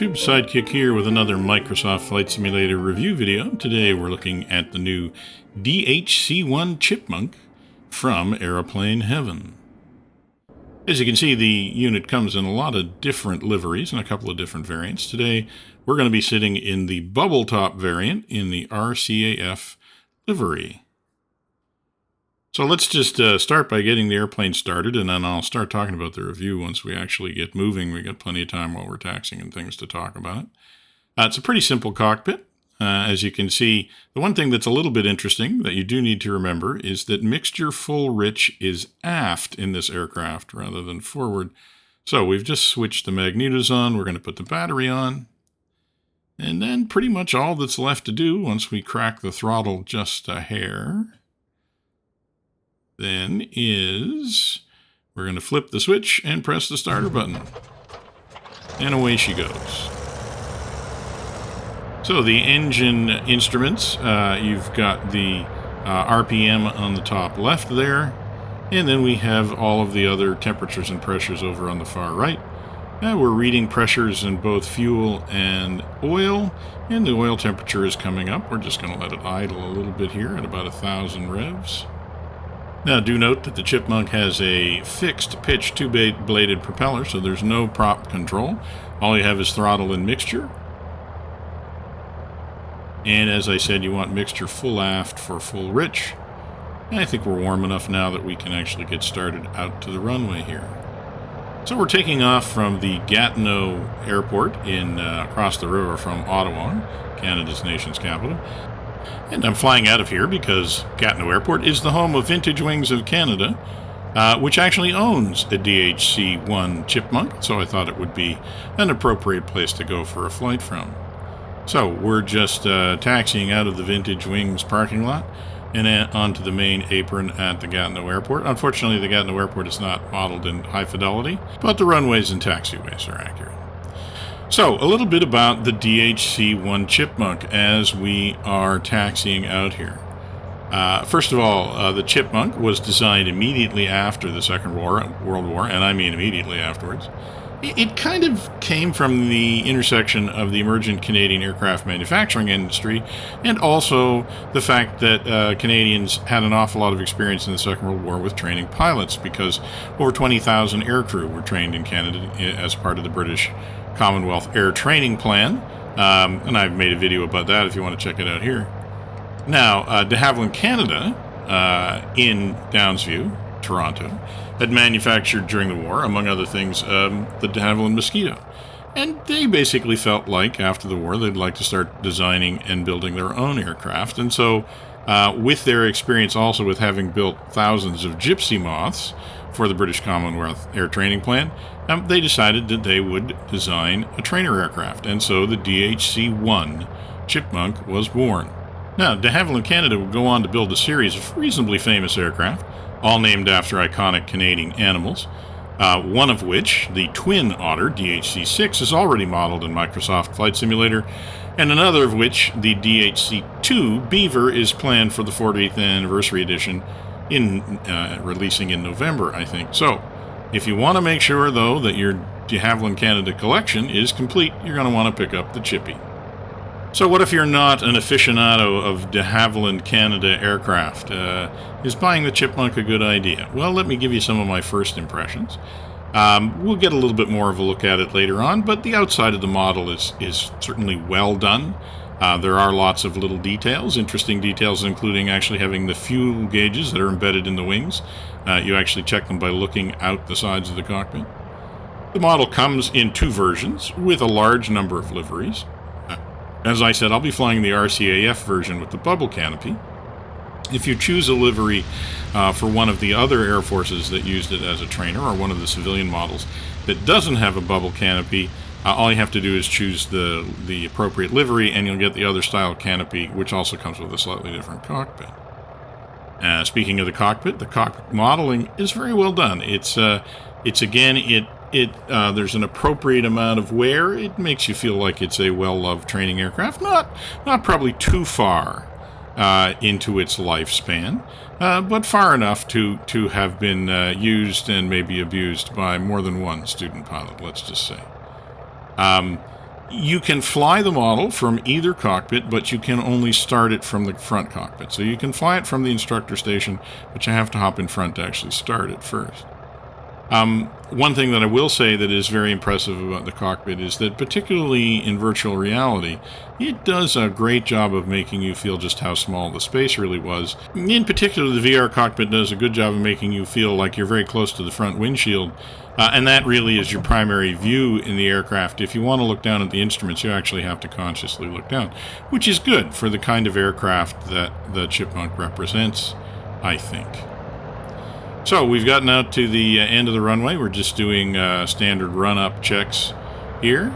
YouTube, Sidekick here with another Microsoft Flight Simulator review video. Today we're looking at the new DHC-1 Chipmunk from Aeroplane Heaven. As you can see, the unit comes in a lot of different liveries and a couple of different variants. Today we're going to be sitting in the bubble top variant in the RCAF livery. So let's just start by getting the airplane started, and then I'll start talking about the review once we actually get moving. We got plenty of time while we're taxiing and things to talk about it. It's a pretty simple cockpit. As you can see, the one thing that's a little bit interesting that you do need to remember is that mixture full rich is aft in this aircraft rather than forward. So we've just switched the magnetos on. We're going to put the battery on. And then pretty much all that's left to do once we crack the throttle just a hair then is we're going to flip the switch and press the starter button. And away she goes. So the engine instruments, you've got the RPM on the top left there, and then we have all of the other temperatures and pressures over on the far right. We're reading pressures in both fuel and oil, and the oil temperature is coming up. We're just going to let it idle a little bit here at about 1,000 revs. Now, do note that the Chipmunk has a fixed pitch two-bladed propeller, so there's no prop control. All you have is throttle and mixture. And as I said, you want mixture full aft for full rich. And I think we're warm enough now that we can actually get started out to the runway here. So we're taking off from the Gatineau Airport across the river from Ottawa, Canada's nation's capital. And I'm flying out of here because Gatineau Airport is the home of Vintage Wings of Canada, which actually owns a DHC-1 Chipmunk, so I thought it would be an appropriate place to go for a flight from. So we're just taxiing out of the Vintage Wings parking lot and onto the main apron at the Gatineau Airport. Unfortunately, the Gatineau Airport is not modeled in high fidelity, but the runways and taxiways are accurate. So, a little bit about the DHC-1 Chipmunk as we are taxiing out here. First of all, the Chipmunk was designed immediately after the Second World War, and I mean immediately afterwards. It kind of came from the intersection of the emergent Canadian aircraft manufacturing industry and also the fact that Canadians had an awful lot of experience in the Second World War with training pilots because over 20,000 aircrew were trained in Canada as part of the British Commonwealth Air Training Plan, and I've made a video about that if you want to check it out here. Now, deHavilland Canada in Downsview, Toronto, had manufactured during the war, among other things, the deHavilland Mosquito. And they basically felt like, after the war, they'd like to start designing and building their own aircraft. And so, with their experience also with having built thousands of Gypsy Moths for the British Commonwealth Air Training Plan, they decided that they would design a trainer aircraft. And so the DHC-1 Chipmunk was born. Now, deHavilland Canada would go on to build a series of reasonably famous aircraft, all named after iconic Canadian animals, one of which, the Twin Otter DHC-6, is already modeled in Microsoft Flight Simulator, and another of which, the DHC-2 Beaver, is planned for the 40th anniversary edition, releasing in November, I think. So, if you want to make sure, though, that your deHavilland Canada collection is complete, you're going to want to pick up the Chippy. So what if you're not an aficionado of deHavilland Canada aircraft? Is buying the Chipmunk a good idea? Well, let me give you some of my first impressions. We'll get a little bit more of a look at it later on, but the outside of the model is certainly well done. There are lots of little details, interesting details, including actually having the fuel gauges that are embedded in the wings. You actually check them by looking out the sides of the cockpit. The model comes in two versions with a large number of liveries. As I said, I'll be flying the RCAF version with the bubble canopy. If you choose a livery for one of the other air forces that used it as a trainer, or one of the civilian models that doesn't have a bubble canopy, all you have to do is choose the appropriate livery, and you'll get the other style canopy, which also comes with a slightly different cockpit. Speaking of the cockpit modeling is very well done. It's again, there's an appropriate amount of wear. It makes you feel like it's a well-loved training aircraft. Not probably too far into its lifespan, but far enough to have been used and maybe abused by more than one student pilot, let's just say. You can fly the model from either cockpit, but you can only start it from the front cockpit. So you can fly it from the instructor station, but you have to hop in front to actually start it first. One thing that I will say that is very impressive about the cockpit is that, particularly in virtual reality, it does a great job of making you feel just how small the space really was. In particular, the VR cockpit does a good job of making you feel like you're very close to the front windshield, and that really is your primary view in the aircraft. If you want to look down at the instruments, you actually have to consciously look down, which is good for the kind of aircraft that the Chipmunk represents, I think. So we've gotten out to the end of the runway. We're just doing standard run-up checks here.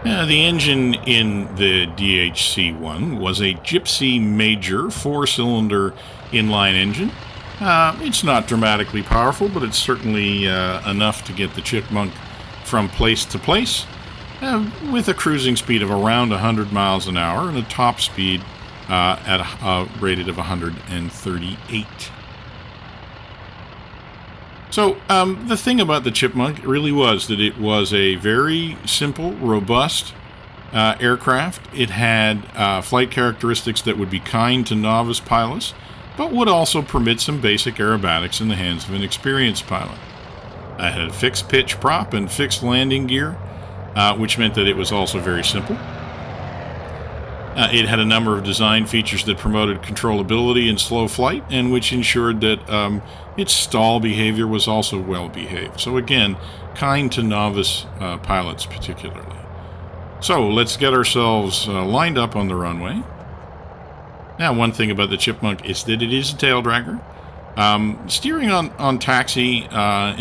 The engine in the DHC-1 was a Gypsy Major 4-cylinder inline engine. It's not dramatically powerful, but it's certainly enough to get the Chipmunk from place to place, with a cruising speed of around 100 miles an hour and a top speed at a rated of 138. So the thing about the Chipmunk really was that it was a very simple, robust aircraft. It had flight characteristics that would be kind to novice pilots, but would also permit some basic aerobatics in the hands of an experienced pilot. It had a fixed pitch prop and fixed landing gear, which meant that it was also very simple. It had a number of design features that promoted controllability in slow flight, and which ensured that its stall behavior was also well behaved. So again, kind to novice pilots particularly. So let's get ourselves lined up on the runway. Now, one thing about the Chipmunk is that it is a tail dragger. Steering on taxi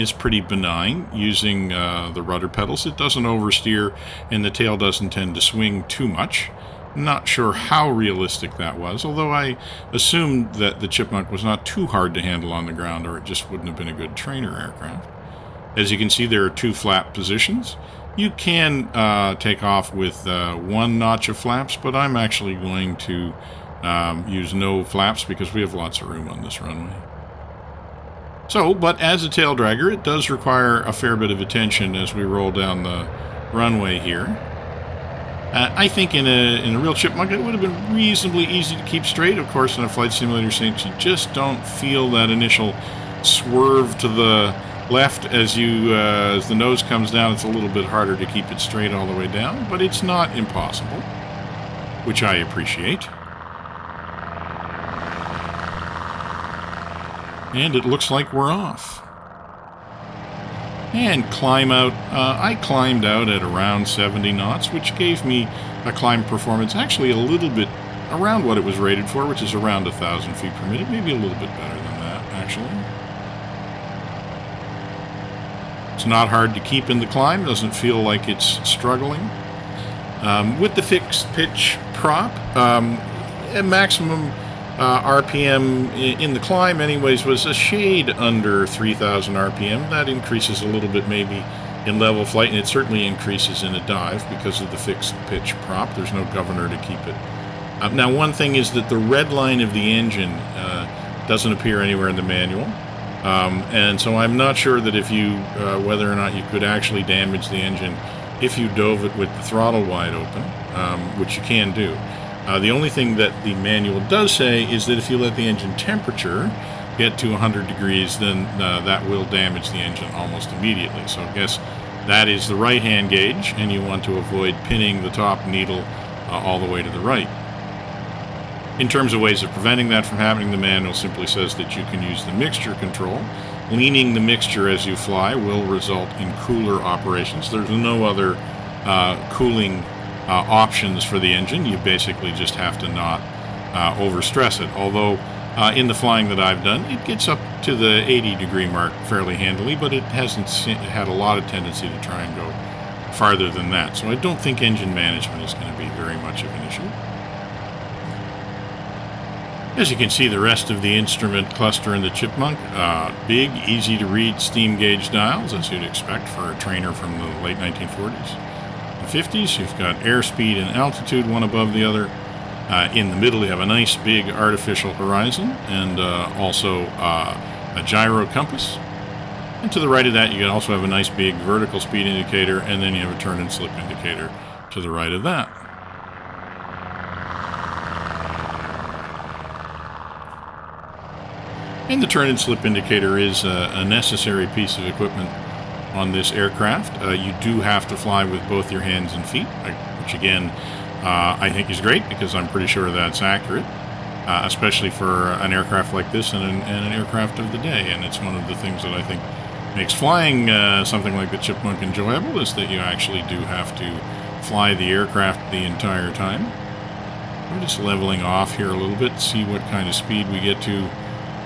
is pretty benign using the rudder pedals. It doesn't oversteer, and the tail doesn't tend to swing too much. Not sure how realistic that was, although I assumed that the Chipmunk was not too hard to handle on the ground, or it just wouldn't have been a good trainer aircraft. As you can see, there are 2 flap positions. You can take off with 1 notch of flaps, but I'm actually going to use no flaps because we have lots of room on this runway. So, but as a tail dragger, it does require a fair bit of attention as we roll down the runway here. I think in a real Chipmunk, it would have been reasonably easy to keep straight. Of course, in a flight simulator sense, you just don't feel that initial swerve to the left as the nose comes down. It's a little bit harder to keep it straight all the way down, but it's not impossible, which I appreciate. And it looks like we're off. And climb out. I climbed out at around 70 knots, which gave me a climb performance actually a little bit around what it was rated for, which is around 1,000 feet per minute, maybe a little bit better than that, actually. It's not hard to keep in the climb, doesn't feel like it's struggling. With the fixed pitch prop, at maximum RPM in the climb anyways was a shade under 3,000 RPM. That increases a little bit maybe in level flight, and it certainly increases in a dive because of the fixed pitch prop. There's no governor to keep it. Now, one thing is that the red line of the engine doesn't appear anywhere in the manual, and so I'm not sure that if you whether or not you could actually damage the engine if you dove it with the throttle wide open, which you can do. The only thing that the manual does say is that if you let the engine temperature get to 100 degrees, then that will damage the engine almost immediately. So I guess that is the right-hand gauge, and you want to avoid pinning the top needle all the way to the right. In terms of ways of preventing that from happening, the manual simply says that you can use the mixture control. Leaning the mixture as you fly will result in cooler operations. There's no other cooling options for the engine. You basically just have to not overstress it. Although in the flying that I've done, it gets up to the 80-degree mark fairly handily, but it hasn't had a lot of tendency to try and go farther than that. So I don't think engine management is going to be very much of an issue. As you can see, the rest of the instrument cluster in the Chipmunk, big, easy-to-read steam gauge dials, as you'd expect for a trainer from the late 1940s. 50s, you've got airspeed and altitude, one above the other. In the middle, you have a nice big artificial horizon and also a gyro compass. And to the right of that, you also have a nice big vertical speed indicator, and then you have a turn and slip indicator to the right of that. And the turn and slip indicator is a necessary piece of equipment on this aircraft. You do have to fly with both your hands and feet, which again, I think is great because I'm pretty sure that's accurate, especially for an aircraft like this and an aircraft of the day. And it's one of the things that I think makes flying something like the Chipmunk enjoyable, is that you actually do have to fly the aircraft the entire time. We're just leveling off here a little bit, see what kind of speed we get to.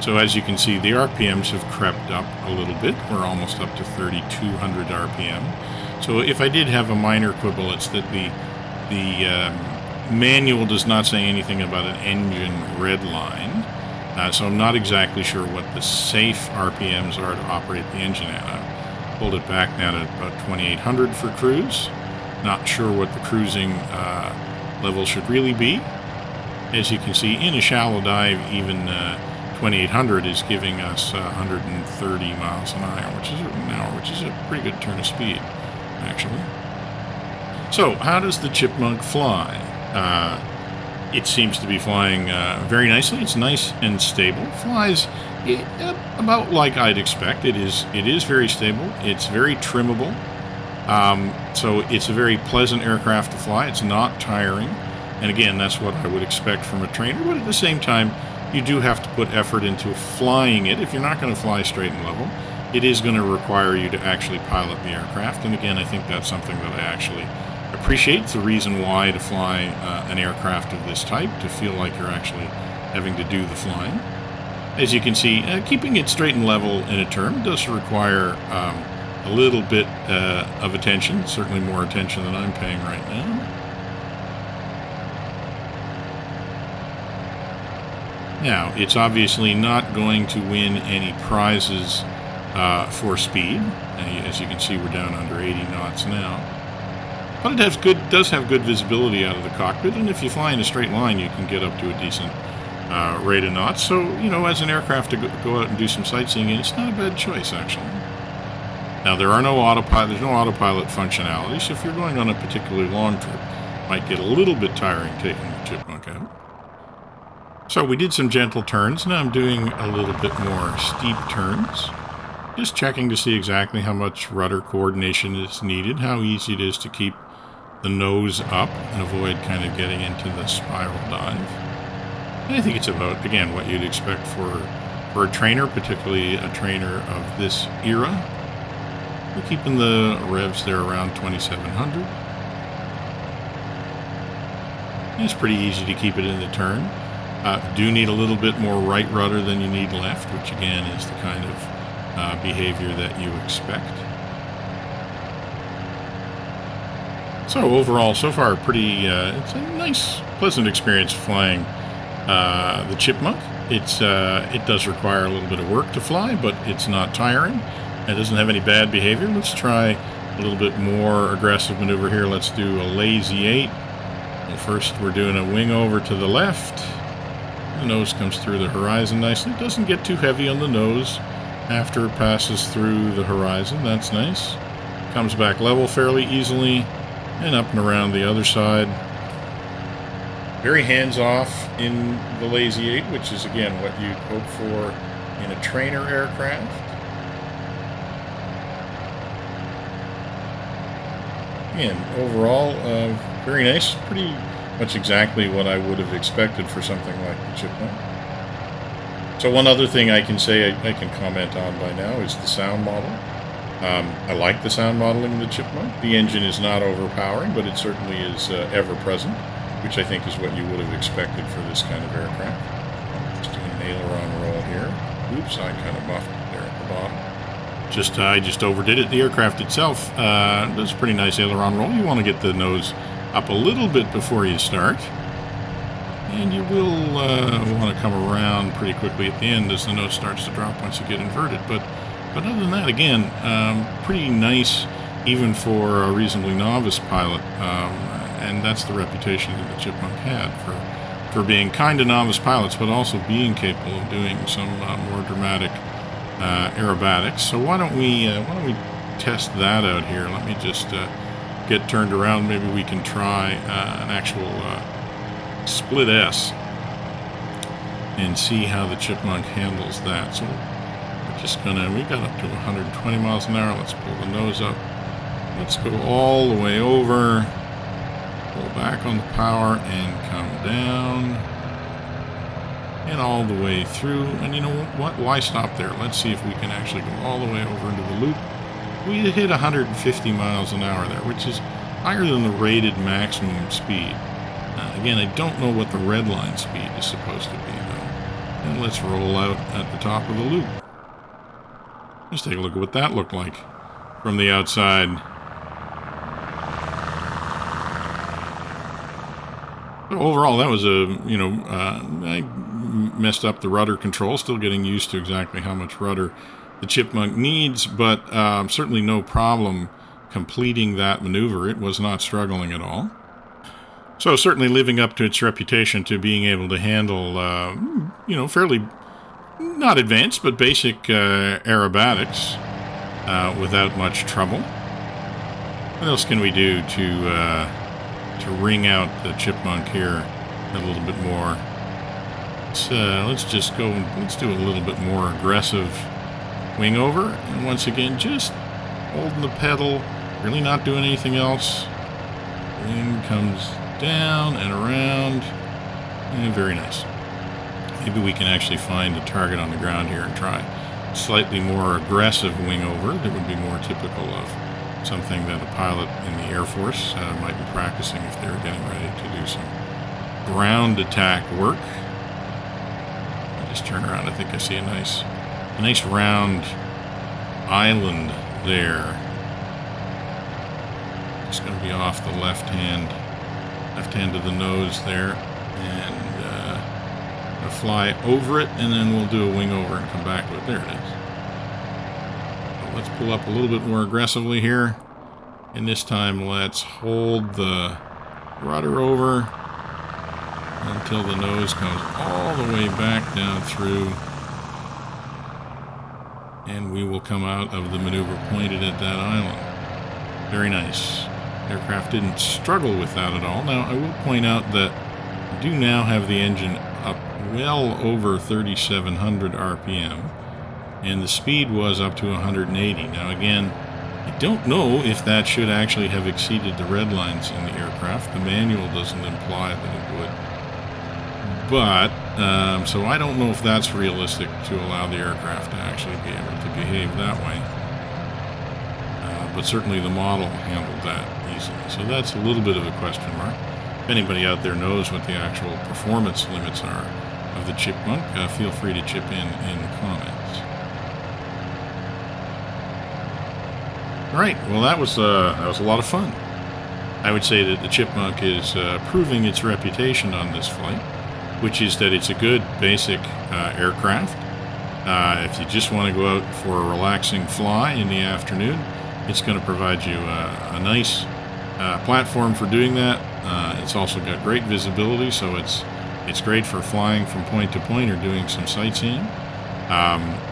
So as you can see, the RPMs have crept up a little bit. We're almost up to 3,200 RPM. So if I did have a minor quibble, it's that the manual does not say anything about an engine red line. So I'm not exactly sure what the safe RPMs are to operate the engine at. I've pulled it back now to about 2,800 for cruise. Not sure what the cruising level should really be. As you can see, in a shallow dive, even 2,800 is giving us 130 miles an hour, which is a pretty good turn of speed, actually. So, how does the Chipmunk fly? It seems to be flying very nicely. It's nice and stable. Flies about like I'd expect. It is very stable. It's very trimmable. So it's a very pleasant aircraft to fly. It's not tiring. And again, that's what I would expect from a trainer. But at the same time, you do have to put effort into flying it. If you're not going to fly straight and level, it is going to require you to actually pilot the aircraft. And again, I think that's something that I actually appreciate. It's the reason why to fly an aircraft of this type, to feel like you're actually having to do the flying. As you can see, keeping it straight and level in a turn does require a little bit of attention, certainly more attention than I'm paying right now. Now, it's obviously not going to win any prizes for speed. As you can see, we're down under 80 knots now. But it does have good visibility out of the cockpit, and if you fly in a straight line, you can get up to a decent rate of knots. So, as an aircraft to go out and do some sightseeing, it's not a bad choice, actually. Now, there's no autopilot functionality, so if you're going on a particularly long trip, it might get a little bit tiring taking the Chipmunk out. So we did some gentle turns. Now I'm doing a little bit more steep turns. Just checking to see exactly how much rudder coordination is needed, how easy it is to keep the nose up and avoid kind of getting into the spiral dive. And I think it's about, again, what you'd expect for a trainer, particularly a trainer of this era. We're keeping the revs there around 2,700. It's pretty easy to keep it in the turn. Do need a little bit more right rudder than you need left, which again is the kind of behavior that you expect. So overall, so far, it's a nice, pleasant experience flying the Chipmunk. It does require a little bit of work to fly, but it's not tiring. It doesn't have any bad behavior. Let's try a little bit more aggressive maneuver here. Let's do a lazy 8. Well, first, we're doing a wing over to the left. The nose comes through the horizon nicely. It doesn't get too heavy on the nose after it passes through the horizon. That's nice. Comes back level fairly easily and up and around the other side. Very hands-off in the Lazy 8, which is, again, what you'd hope for in a trainer aircraft. Again, overall, very nice. Pretty much exactly what I would have expected for something like the Chipmunk. So one other thing I can say I can comment on by now is the sound model. I like the sound modeling of the Chipmunk. The engine is not overpowering, but it certainly is ever-present, which I think is what you would have expected for this kind of aircraft. Just doing an aileron roll here. Oops, I kind of muffed it there at the bottom. I just overdid it. The aircraft itself does a pretty nice aileron roll. You want to get the nose up a little bit before you start, and you will want to come around pretty quickly at the end as the nose starts to drop once you get inverted. But other than that, again, pretty nice even for a reasonably novice pilot, and that's the reputation that the Chipmunk had for being kind of novice pilots, but also being capable of doing some more dramatic aerobatics. So why don't we test that out here? Let me just get turned around, maybe we can try an actual split S and see how the Chipmunk handles that. So we're just gonna, we got up to 120 miles an hour. Let's pull the nose up. Let's go all the way over, pull back on the power and come down and all the way through. And you know what? Why stop there? Let's see if we can actually go all the way over into the loop. We hit 150 miles an hour there, which is higher than the rated maximum speed. Again, I don't know what the red line speed is supposed to be, though. And let's roll out at the top of the loop. Let's take a look at what that looked like from the outside. So overall, that was I messed up the rudder control, still getting used to exactly how much rudder the Chipmunk needs, but certainly no problem completing that maneuver. It was not struggling at all. So certainly living up to its reputation to being able to handle, fairly not advanced, but basic aerobatics without much trouble. What else can we do to wring out the Chipmunk here a little bit more? Let's just go, let's do a little bit more aggressive wing over. And once again, just holding the pedal, really not doing anything else. Wing comes down and around. And very nice. Maybe we can actually find a target on the ground here and try slightly more aggressive wing over. That would be more typical of something that a pilot in the Air Force might be practicing if they're getting ready to do some ground attack work. I'll just turn around. I think I see a nice round island there. Just going to be off the left hand of the nose there, and I'll fly over it, and then we'll do a wing over and come back to it. There it is. So let's pull up a little bit more aggressively here, and this time let's hold the rudder over until the nose comes all the way back down through, and we will come out of the maneuver pointed at that island. Very nice. Aircraft didn't struggle with that at all. Now, I will point out that I do now have the engine up well over 3,700 RPM, and the speed was up to 180. Now, again, I don't know if that should actually have exceeded the red lines in the aircraft. The manual doesn't imply that it would. But, so I don't know if that's realistic to allow the aircraft to actually be able to behave that way. But certainly the model handled that easily. So that's a little bit of a question mark. If anybody out there knows what the actual performance limits are of the Chipmunk, feel free to chip in the comments. All right, well that was a lot of fun. I would say that the Chipmunk is proving its reputation on this flight, which is that it's a good basic aircraft. If you just want to go out for a relaxing fly in the afternoon, it's going to provide you a nice platform for doing that. It's also got great visibility, so it's great for flying from point to point or doing some sightseeing.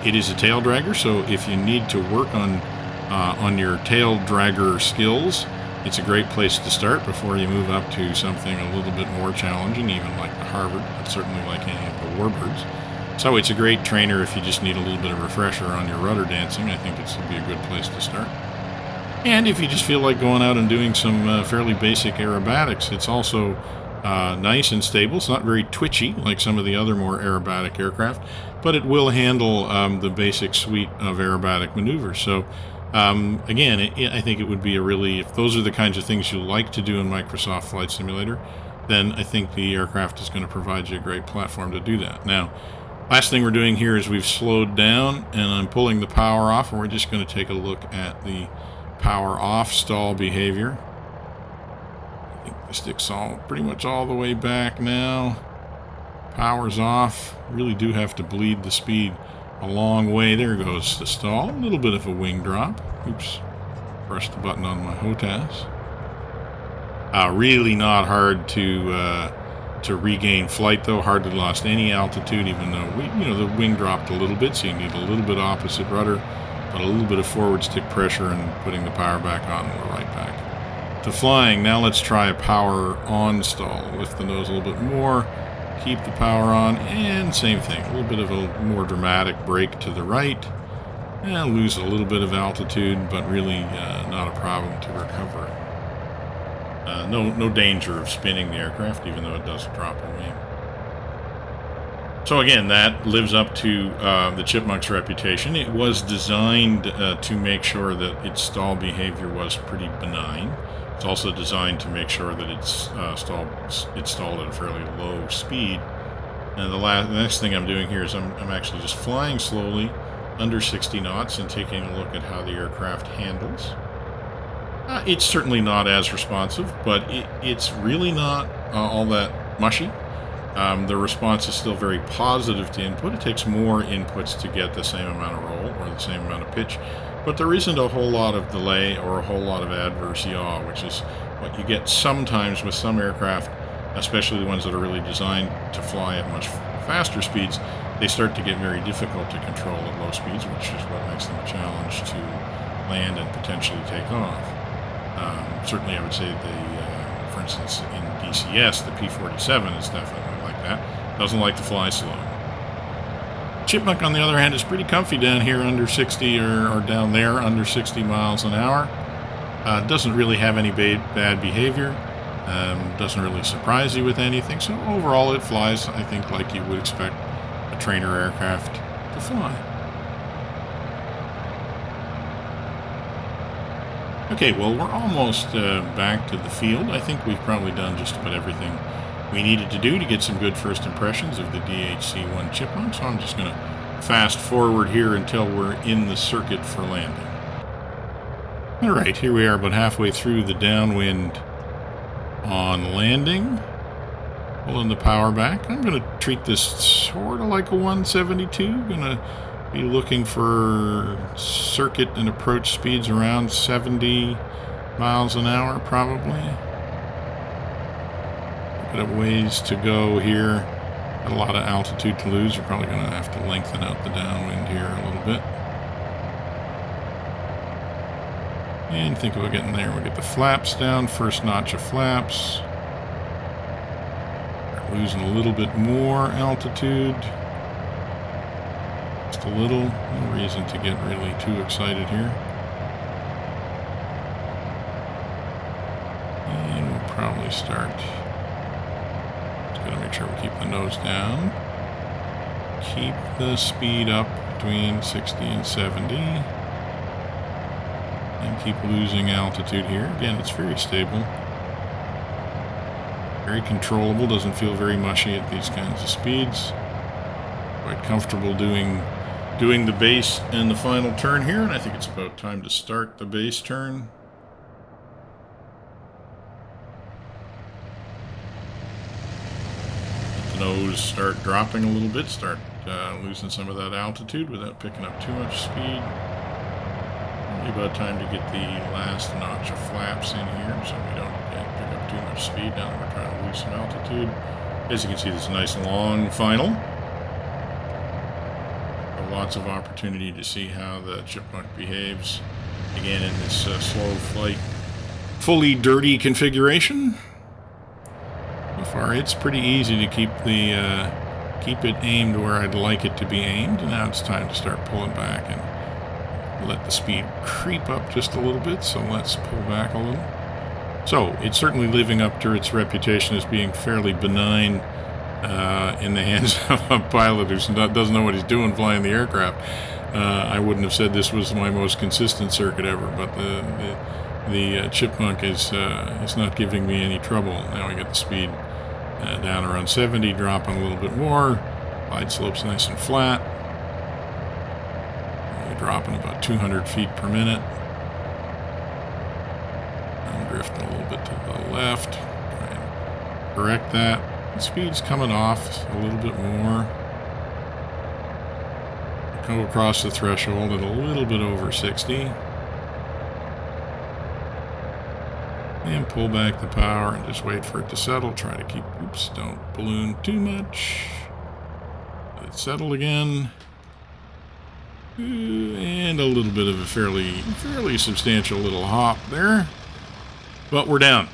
It is a tail dragger, so if you need to work on your tail dragger skills, it's a great place to start before you move up to something a little bit more challenging, even like the Harvard, but certainly like any of the Warbirds. So it's a great trainer if you just need a little bit of refresher on your rudder dancing. I think it's would be a good place to start. And if you just feel like going out and doing some fairly basic aerobatics, it's also nice and stable. It's not very twitchy like some of the other more aerobatic aircraft, but it will handle the basic suite of aerobatic maneuvers. So again, I think it would be if those are the kinds of things you like to do in Microsoft Flight Simulator, then I think the aircraft is going to provide you a great platform to do that. Now, last thing we're doing here is we've slowed down, and I'm pulling the power off, and we're just going to take a look at the power off stall behavior. I think the stick's pretty much all the way back now. Power's off. Really do have to bleed the speed a long way. There goes the stall. A little bit of a wing drop. Oops. Pressed the button on my HOTAS. Really not hard to regain flight, though. Hardly lost any altitude, even though the wing dropped a little bit, so you need a little bit opposite rudder, but a little bit of forward stick pressure and putting the power back on, and we're right back to flying. Now let's try a power on stall. Lift the nose a little bit more, keep the power on, and same thing. A little bit of a more dramatic brake to the right. And lose a little bit of altitude, but really not a problem to recover. No danger of spinning the aircraft, even though it does drop away. So again, that lives up to the Chipmunk's reputation. It was designed to make sure that its stall behavior was pretty benign. It's also designed to make sure that it's stalled at a fairly low speed. And the next thing I'm doing here is I'm actually just flying slowly under 60 knots and taking a look at how the aircraft handles. It's certainly not as responsive, but it's really not all that mushy. The response is still very positive to input. It takes more inputs to get the same amount of roll or the same amount of pitch, but there isn't a whole lot of delay or a whole lot of adverse yaw, which is what you get sometimes with some aircraft, especially the ones that are really designed to fly at much faster speeds. They start to get very difficult to control at low speeds, which is what makes them a challenge to land and potentially take off. Certainly I would say for instance, in DCS, the P-47 is definitely like that. Doesn't like to fly slow. Chipmunk, on the other hand, is pretty comfy down here under 60 or down there under 60 miles an hour. Doesn't really have any bad behavior. Doesn't really surprise you with anything. So overall, it flies, I think, like you would expect a trainer aircraft to fly. Okay, well, we're almost back to the field. I think we've probably done just about everything we needed to do to get some good first impressions of the DHC-1 Chipmunk, so I'm just going to fast forward here until we're in the circuit for landing. Alright, here we are about halfway through the downwind on landing. Pulling the power back. I'm going to treat this sort of like a 172. Going to be looking for circuit and approach speeds around 70 miles an hour, probably. Got a ways to go here. Got a lot of altitude to lose. You're probably going to have to lengthen out the downwind here a little bit. And think about getting there. We'll get the flaps down. First notch of flaps. Losing a little bit more altitude. Just a little. No reason to get really too excited here. And we'll probably start. Just got to make sure we keep the nose down. Keep the speed up between 60 and 70. And keep losing altitude here. Again, it's very stable. Very controllable, doesn't feel very mushy at these kinds of speeds. Quite comfortable doing the base and the final turn here, and I think it's about time to start the base turn. Let the nose start dropping a little bit, start losing some of that altitude without picking up too much speed. Probably about time to get the last notch of flaps in here so we don't pick up too much speed now that we're trying to lose some altitude. As you can see, this is a nice long final. Lots of opportunity to see how the Chipmunk behaves again in this slow flight, fully dirty configuration. So far, it's pretty easy to keep it aimed where I'd like it to be aimed. And now it's time to start pulling back and let the speed creep up just a little bit. So let's pull back a little. So it's certainly living up to its reputation as being fairly benign in the hands of a pilot who doesn't know what he's doing flying the aircraft. I wouldn't have said this was my most consistent circuit ever, but the Chipmunk is not giving me any trouble. Now we get the speed down around 70, dropping a little bit more. Glide slope's nice and flat. Only dropping about 200 feet per minute. I'm drifting a little bit to the left. Try and correct that. The speed's coming off a little bit more. Go across the threshold at a little bit over 60. And pull back the power and just wait for it to settle. Try to keep, don't balloon too much. Let it settle again. And a little bit of a fairly substantial little hop there. But we're down.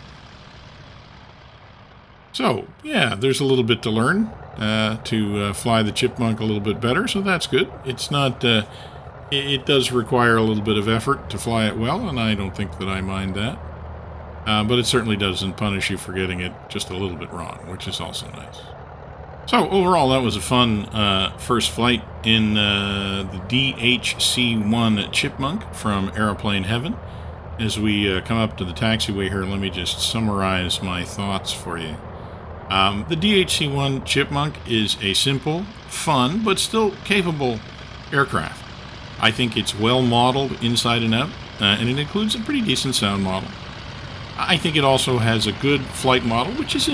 So, yeah, there's a little bit to learn to fly the Chipmunk a little bit better, so that's good. It's not... it does require a little bit of effort to fly it well, and I don't think that I mind that. But it certainly doesn't punish you for getting it just a little bit wrong, which is also nice. So, overall, that was a fun first flight in the DHC-1 Chipmunk from Aeroplane Heaven. As we come up to the taxiway here, let me just summarize my thoughts for you. The DHC-1 Chipmunk is a simple, fun, but still capable aircraft. I think it's well modeled inside and out, and it includes a pretty decent sound model. I think it also has a good flight model, which it's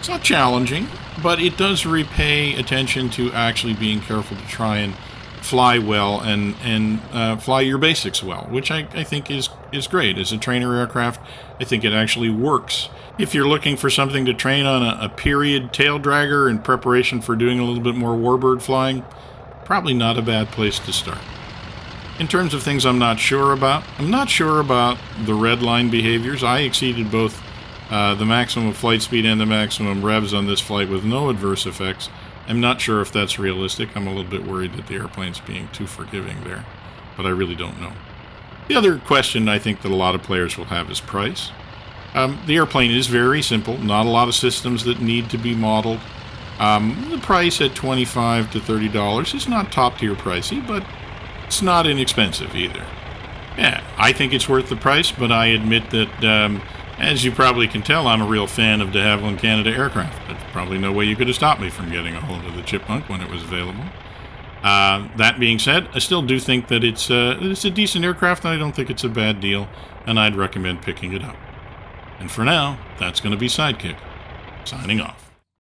not challenging, but it does repay attention to actually being careful to try and fly well and fly your basics well, which I think is great. As a trainer aircraft, I think it actually works. If you're looking for something to train on a period tail dragger in preparation for doing a little bit more warbird flying, probably not a bad place to start. In terms of things I'm not sure about the red line behaviors. I exceeded both the maximum flight speed and the maximum revs on this flight with no adverse effects. I'm not sure if that's realistic. I'm a little bit worried that the airplane's being too forgiving there, but I really don't know. The other question I think that a lot of players will have is price. The airplane is very simple, not a lot of systems that need to be modeled. The price at $25 to $30 is not top tier pricey, but it's not inexpensive either. Yeah, I think it's worth the price, but I admit that, as you probably can tell, I'm a real fan of deHavilland Canada aircraft. There's probably no way you could have stopped me from getting a hold of the Chipmunk when it was available. That being said, I still do think that it's a decent aircraft, and I don't think it's a bad deal, and I'd recommend picking it up. And for now, that's going to be Sidekick, signing off.